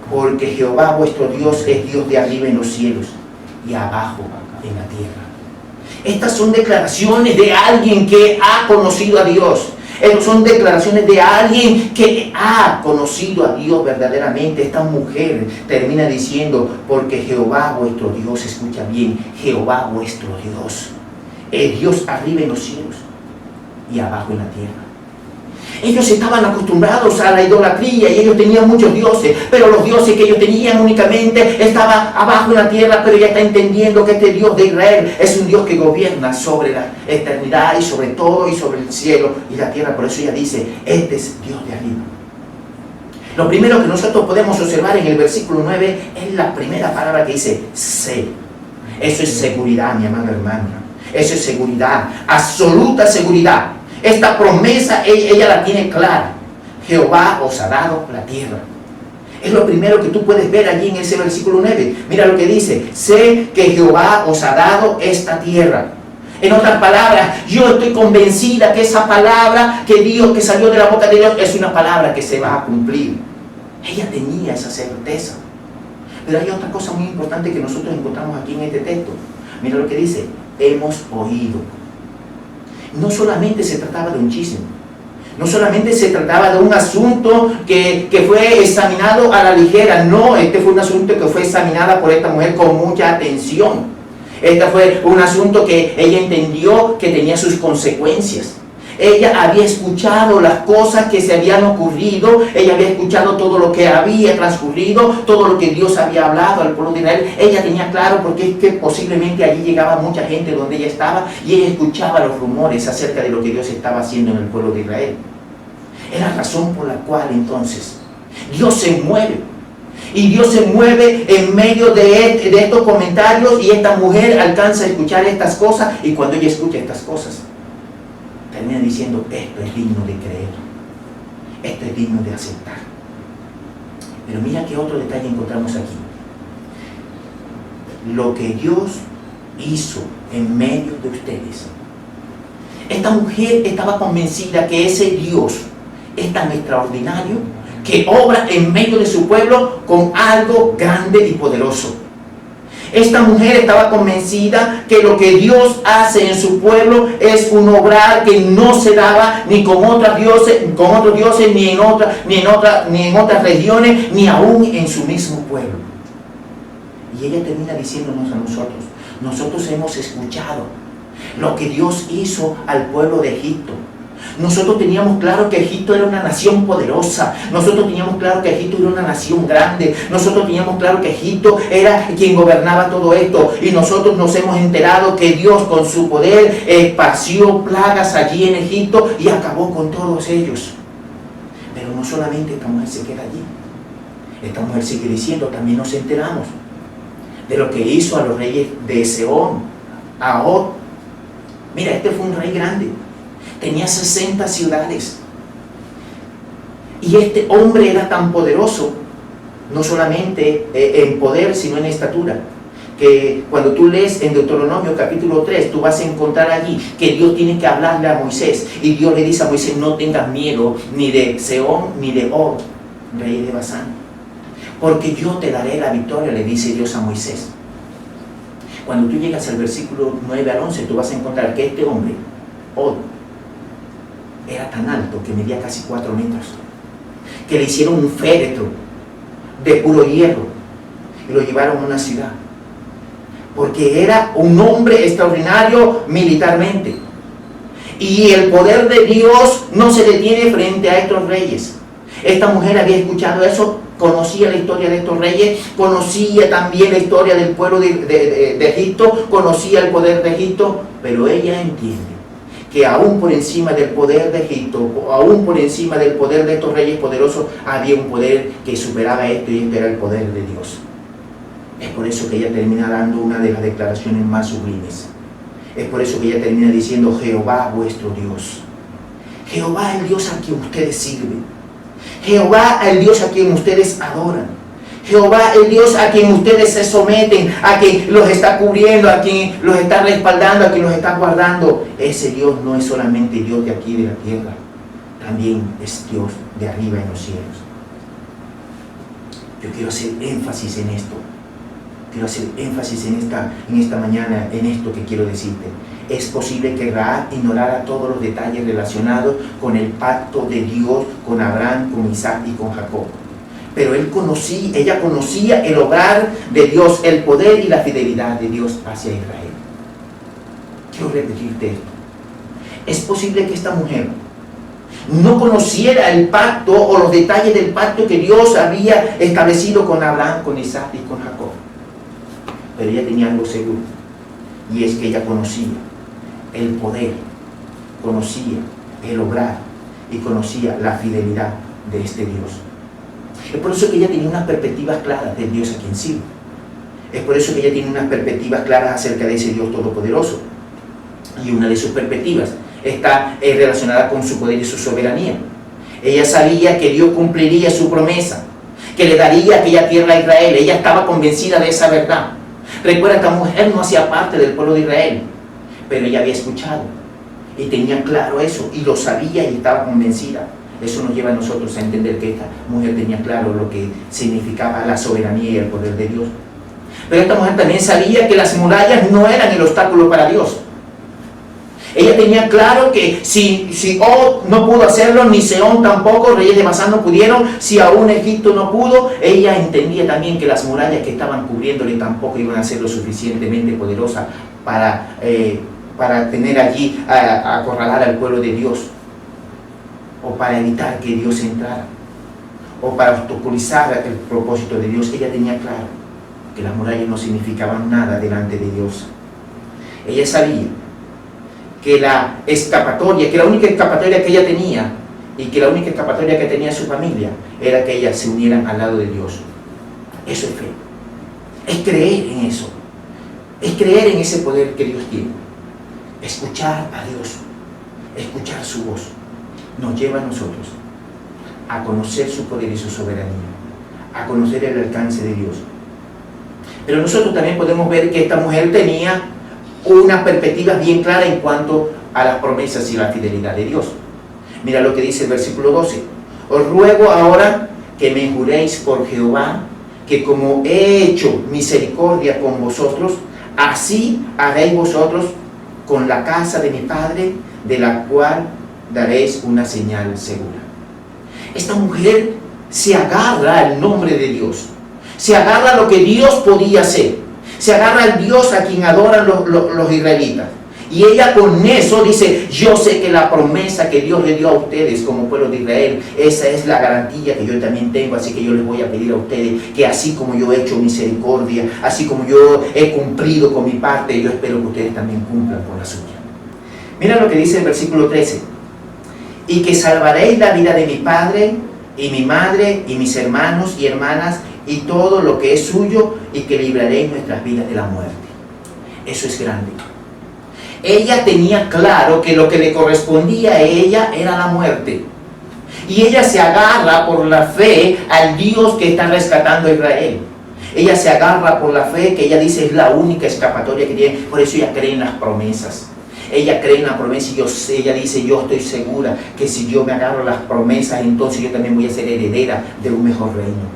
Porque Jehová vuestro Dios es Dios de arriba en los cielos y abajo en la tierra. Estas son declaraciones de alguien que ha conocido a Dios. Estas son declaraciones de alguien que ha conocido a Dios verdaderamente. Esta mujer termina diciendo: porque Jehová vuestro Dios, escucha bien, Jehová vuestro Dios, es Dios arriba en los cielos y abajo en la tierra. Ellos estaban acostumbrados a la idolatría y ellos tenían muchos dioses, pero los dioses que ellos tenían únicamente estaban abajo en la tierra. Pero ella está entendiendo que este Dios de Israel es un Dios que gobierna sobre la eternidad y sobre todo y sobre el cielo y la tierra. Por eso ella dice: este es Dios de arriba. Lo primero que nosotros podemos observar en el versículo 9 es la primera palabra que dice: sé. Eso es seguridad, mi amado hermano. Eso es seguridad, absoluta seguridad. Esta promesa ella la tiene clara. Jehová os ha dado la tierra. Es lo primero que tú puedes ver allí en ese versículo 9. Mira lo que dice: sé que Jehová os ha dado esta tierra. En otras palabras, yo estoy convencida que esa palabra que salió de la boca de Dios es una palabra que se va a cumplir. Ella tenía esa certeza. Pero hay otra cosa muy importante que nosotros encontramos aquí en este texto. Mira lo que dice: hemos oído. no solamente se trataba de un chisme, no solamente se trataba de un asunto que fue examinado a la ligera, no, este fue un asunto que fue examinado por esta mujer con mucha atención. Este fue un asunto que ella entendió que tenía sus consecuencias. Ella había escuchado las cosas que se habían ocurrido, ella había escuchado todo lo que había transcurrido, todo lo que Dios había hablado al pueblo de Israel. Ella tenía claro porque es que posiblemente allí llegaba mucha gente donde ella estaba y ella escuchaba los rumores acerca de lo que Dios estaba haciendo en el pueblo de Israel. Es la razón por la cual entonces Dios se mueve. Y Dios se mueve en medio de estos comentarios y esta mujer alcanza a escuchar estas cosas y cuando ella escucha estas cosas termina diciendo, esto es digno de creer, esto es digno de aceptar. Pero mira qué otro detalle encontramos aquí. Lo que Dios hizo en medio de ustedes. Esta mujer estaba convencida que ese Dios es tan extraordinario que obra en medio de su pueblo con algo grande y poderoso. Esta mujer estaba convencida que lo que Dios hace en su pueblo es un obrar que no se daba ni con otros dioses, ni en otras regiones, ni aún en su mismo pueblo. Y ella termina diciéndonos a nosotros hemos escuchado lo que Dios hizo al pueblo de Egipto. Nosotros teníamos claro que Egipto era una nación poderosa. Nosotros teníamos claro que Egipto era una nación grande. Nosotros teníamos claro que Egipto era quien gobernaba todo esto. Y nosotros nos hemos enterado que Dios con su poder esparció plagas allí en Egipto y acabó con todos ellos. Pero no solamente esta mujer se queda allí. Esta mujer sigue diciendo, también nos enteramos de lo que hizo a los reyes de Sehón, a Og. Mira, este fue un rey grande. Tenía 60 ciudades. Y este hombre era tan poderoso, no solamente en poder, sino en estatura, que cuando tú lees en Deuteronomio capítulo 3, tú vas a encontrar allí que Dios tiene que hablarle a Moisés. Y Dios le dice a Moisés, no tengas miedo ni de Sehón ni de Og, rey de Basán, porque yo te daré la victoria, le dice Dios a Moisés. Cuando tú llegas al versículo 9 al 11, tú vas a encontrar que este hombre, Og, era tan alto que medía casi 4 metros, que le hicieron un féretro de puro hierro y lo llevaron a una ciudad, porque era un hombre extraordinario militarmente. Y el poder de Dios no se detiene frente a estos reyes. Esta mujer había escuchado eso, conocía la historia de estos reyes, conocía también la historia del pueblo de Egipto, conocía el poder de Egipto, pero ella entiende que aún por encima del poder de Egipto, aún por encima del poder de estos reyes poderosos, había un poder que superaba esto, y este era el poder de Dios. Es por eso que ella termina dando una de las declaraciones más sublimes. Es por eso que ella termina diciendo, Jehová vuestro Dios. Jehová el Dios a quien ustedes sirven. Jehová el Dios a quien ustedes adoran. Jehová el Dios a quien ustedes se someten, a quien los está cubriendo, a quien los está respaldando, a quien los está guardando. Ese Dios no es solamente Dios de aquí de la tierra, también es Dios de arriba en los cielos. Yo quiero hacer énfasis en esto. Quiero hacer énfasis en esta mañana, en esto que quiero decirte. Es posible que Rahab ignorara todos los detalles relacionados con el pacto de Dios con Abraham, con Isaac y con Jacob. Pero ella conocía el obrar de Dios, el poder y la fidelidad de Dios hacia Israel. Quiero repetirte esto. Es posible que esta mujer no conociera el pacto o los detalles del pacto que Dios había establecido con Abraham, con Isaac y con Jacob. Pero ella tenía algo seguro, y es que ella conocía el poder, conocía el obrar y conocía la fidelidad de este Dios. Es por eso que ella tenía unas perspectivas claras del Dios a quien sirve. Es por eso que ella tiene unas perspectivas claras acerca de ese Dios todopoderoso. Y una de sus perspectivas está relacionada con su poder y su soberanía. Ella sabía que Dios cumpliría su promesa, que le daría aquella tierra a Israel. Ella estaba convencida de esa verdad. Recuerda que la mujer no hacía parte del pueblo de Israel, pero ella había escuchado y tenía claro eso, y lo sabía y estaba convencida. Eso nos lleva a nosotros a entender que esta mujer tenía claro lo que significaba la soberanía y el poder de Dios. Pero esta mujer también sabía que las murallas no eran el obstáculo para Dios. Ella tenía claro que si Og no pudo hacerlo, ni Sehón tampoco, reyes de Basán no pudieron, si aún Egipto no pudo, ella entendía también que las murallas que estaban cubriéndole tampoco iban a ser lo suficientemente poderosas para tener allí a acorralar al pueblo de Dios, o para evitar que Dios entrara, o para obstaculizar el propósito de Dios. Ella tenía claro que las murallas no significaban nada delante de Dios. Ella sabía que la escapatoria, que la única escapatoria que ella tenía, y que la única escapatoria que tenía su familia, era que ellas se unieran al lado de Dios. Eso es fe. Es creer en eso. Es creer en ese poder que Dios tiene. Escuchar a Dios, escuchar su voz, nos lleva a nosotros a conocer su poder y su soberanía, a conocer el alcance de Dios. Pero nosotros también podemos ver que esta mujer tenía una perspectiva bien clara en cuanto a las promesas y la fidelidad de Dios. Mira lo que dice el versículo 12. Os ruego ahora que me juréis por Jehová, que como he hecho misericordia con vosotros, así haréis vosotros con la casa de mi padre, de la cual daréis una señal segura. Esta mujer se agarra al nombre de Dios, se agarra a lo que Dios podía hacer, se agarra al Dios a quien adoran los israelitas. Y ella con eso dice: yo sé que la promesa que Dios le dio a ustedes como pueblo de Israel, esa es la garantía que yo también tengo, así que yo les voy a pedir a ustedes que así como yo he hecho misericordia, así como yo he cumplido con mi parte, yo espero que ustedes también cumplan con la suya. Mira lo que dice el versículo 13: y que salvaréis la vida de mi padre y mi madre y mis hermanos y hermanas y todo lo que es suyo, y que libraréis nuestras vidas de la muerte. Eso es grande. Ella tenía claro que lo que le correspondía a ella era la muerte. Y ella se agarra por la fe al Dios que está rescatando a Israel. Ella se agarra por la fe que ella dice es la única escapatoria que tiene. Por eso ella cree en las promesas. Ella cree en la promesa y ella dice: yo estoy segura que si yo me agarro a las promesas, entonces yo también voy a ser heredera de un mejor reino.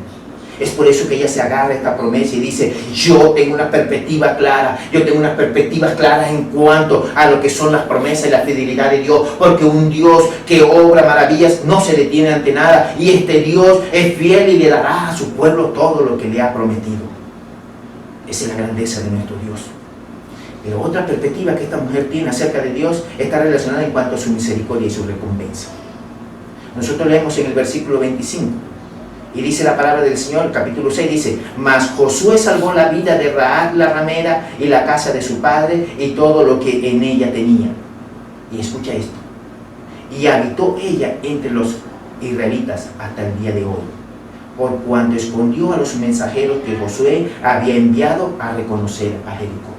Es por eso que ella se agarra a esta promesa y dice: yo tengo una perspectiva clara, yo tengo unas perspectivas claras en cuanto a lo que son las promesas y la fidelidad de Dios, porque un Dios que obra maravillas no se detiene ante nada, y este Dios es fiel y le dará a su pueblo todo lo que le ha prometido. Esa es la grandeza de nuestro Dios. Pero otra perspectiva que esta mujer tiene acerca de Dios está relacionada en cuanto a su misericordia y su recompensa. Nosotros leemos en el versículo 25, y dice la palabra del Señor, capítulo 6, dice: mas Josué salvó la vida de Rahab la ramera y la casa de su padre y todo lo que en ella tenía. Y escucha esto: y habitó ella entre los israelitas hasta el día de hoy, por cuanto escondió a los mensajeros que Josué había enviado a reconocer a Jericó.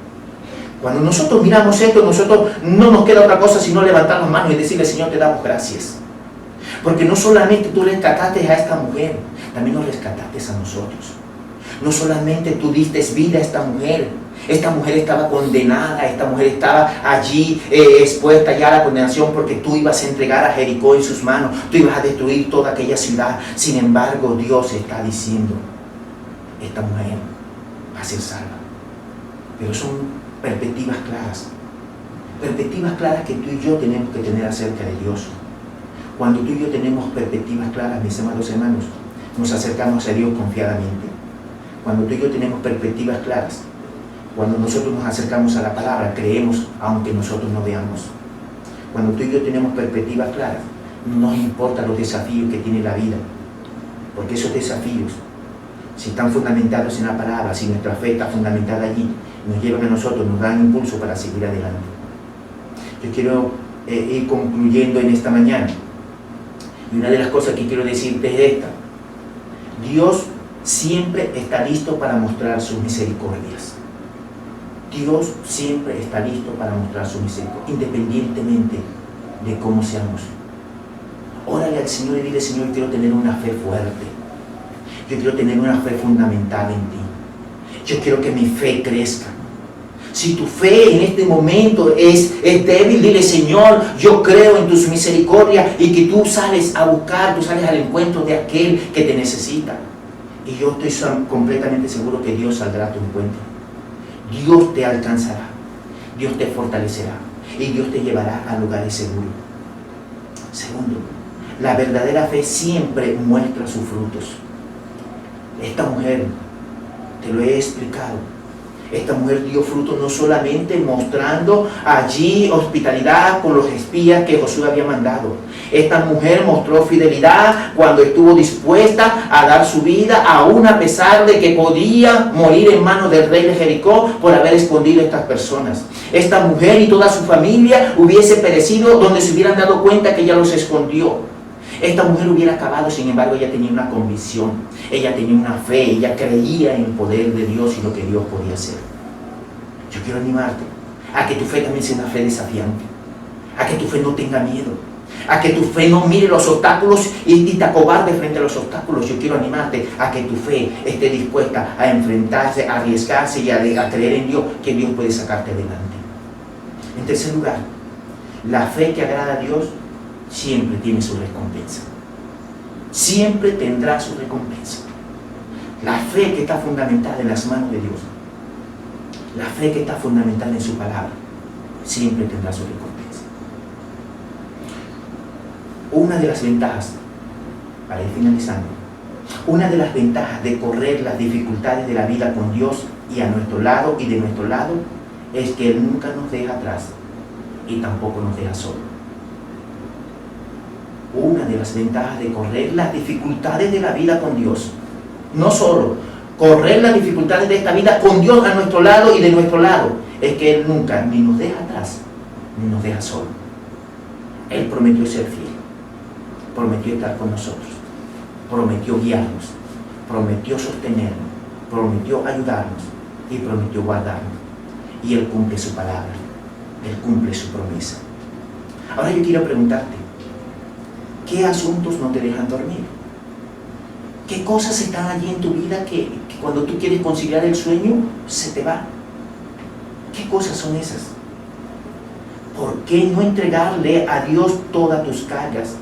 Cuando nosotros miramos esto, nosotros no nos queda otra cosa sino levantar las manos y decirle: Señor, te damos gracias. Porque no solamente tú rescataste a esta mujer, también nos rescataste a nosotros. No solamente tú diste vida a esta mujer estaba condenada, esta mujer estaba allí expuesta ya a la condenación, porque tú ibas a entregar a Jericó en sus manos, tú ibas a destruir toda aquella ciudad. Sin embargo, Dios está diciendo: esta mujer va a ser salva. Pero son perspectivas claras que tú y yo tenemos que tener acerca de Dios. Cuando tú y yo tenemos perspectivas claras, mis amados hermanos, nos acercamos a Dios confiadamente. Cuando tú y yo tenemos perspectivas claras, cuando nosotros nos acercamos a la palabra, creemos aunque nosotros no veamos. Cuando tú y yo tenemos perspectivas claras, no nos importan los desafíos que tiene la vida, porque esos desafíos, si están fundamentados en la palabra, si nuestra fe está fundamentada allí, nos llevan a nosotros, nos dan impulso para seguir adelante. Yo quiero ir concluyendo en esta mañana. Y una de las cosas que quiero decirte es esta: Dios siempre está listo para mostrar sus misericordias. Dios siempre está listo para mostrar su misericordia, independientemente de cómo seamos. Órale al Señor y dile: Señor, quiero tener una fe fuerte. Yo quiero tener una fe fundamental en ti. Yo quiero que mi fe crezca. Si tu fe en este momento es débil, dile: Señor, yo creo en tus misericordias, y que tú sales a buscar, tú sales al encuentro de aquel que te necesita. Y yo estoy completamente seguro que Dios saldrá a tu encuentro. Dios te alcanzará, Dios te fortalecerá. y Dios te llevará a lugares seguros. Segundo, la verdadera fe siempre muestra sus frutos. Esta mujer, te lo he explicado, esta mujer dio frutos no solamente mostrando allí hospitalidad con los espías que Josué había mandado. Esta mujer mostró fidelidad cuando estuvo dispuesta a dar su vida, aún a pesar de que podía morir en manos del rey de Jericó por haber escondido a estas personas. Esta mujer y toda su familia hubiese perecido donde se hubieran dado cuenta que ella los escondió. Esta mujer hubiera acabado, sin embargo, ella tenía una convicción, ella tenía una fe, ella creía en el poder de Dios y lo que Dios podía hacer. Yo quiero animarte a que tu fe también sea una fe desafiante, a que tu fe no tenga miedo, a que tu fe no mire los obstáculos y te acobarde frente a los obstáculos. Yo quiero animarte a que tu fe esté dispuesta a enfrentarse, a arriesgarse y a creer en Dios, que Dios puede sacarte adelante. En tercer lugar, la fe que agrada a Dios siempre tiene su recompensa. Siempre tendrá su recompensa. La fe que está fundamentada en las manos de Dios, la fe que está fundamentada en su palabra, siempre tendrá su recompensa. Una de las ventajas, para ir finalizando, una de las ventajas de correr las dificultades de la vida con Dios y a nuestro lado y de nuestro lado, es que Él nunca nos deja atrás y tampoco nos deja solos. Una de las ventajas de correr las dificultades de la vida con Dios, no solo correr las dificultades de esta vida con Dios a nuestro lado y de nuestro lado, es que Él nunca ni nos deja atrás ni nos deja solos. Él prometió ser fiel, prometió estar con nosotros, prometió guiarnos, prometió sostenernos, prometió ayudarnos y prometió guardarnos. Y Él cumple su palabra, Él cumple su promesa. Ahora yo quiero preguntarte, ¿qué asuntos no te dejan dormir? ¿Qué cosas están allí en tu vida que cuando tú quieres conciliar el sueño, se te va? ¿Qué cosas son esas? ¿Por qué no entregarle a Dios todas tus cargas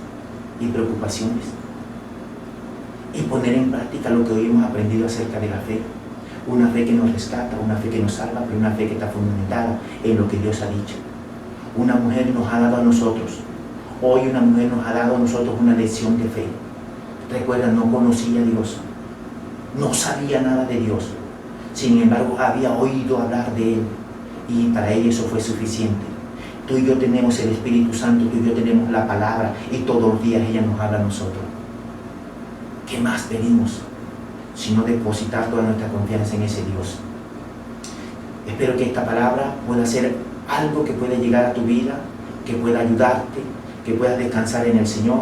y preocupaciones? Y poner en práctica lo que hoy hemos aprendido acerca de la fe. Una fe que nos rescata, una fe que nos salva, pero una fe que está fundamentada en lo que Dios ha dicho. Una mujer nos ha dado a nosotros, hoy una mujer nos ha dado a nosotros una lección de fe. Recuerda, no conocía a Dios, no sabía nada de Dios, sin embargo había oído hablar de Él y para ella eso fue suficiente. Tú y yo tenemos el Espíritu Santo, tú y yo tenemos la palabra y todos los días ella nos habla a nosotros. ¿Qué más pedimos sino depositar toda nuestra confianza en ese Dios? Espero que esta palabra pueda ser algo que pueda llegar a tu vida, que pueda ayudarte, que puedas descansar en el Señor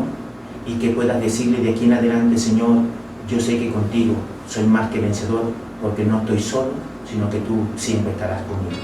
y que puedas decirle de aquí en adelante: Señor, yo sé que contigo soy más que vencedor, porque no estoy solo, sino que tú siempre estarás conmigo.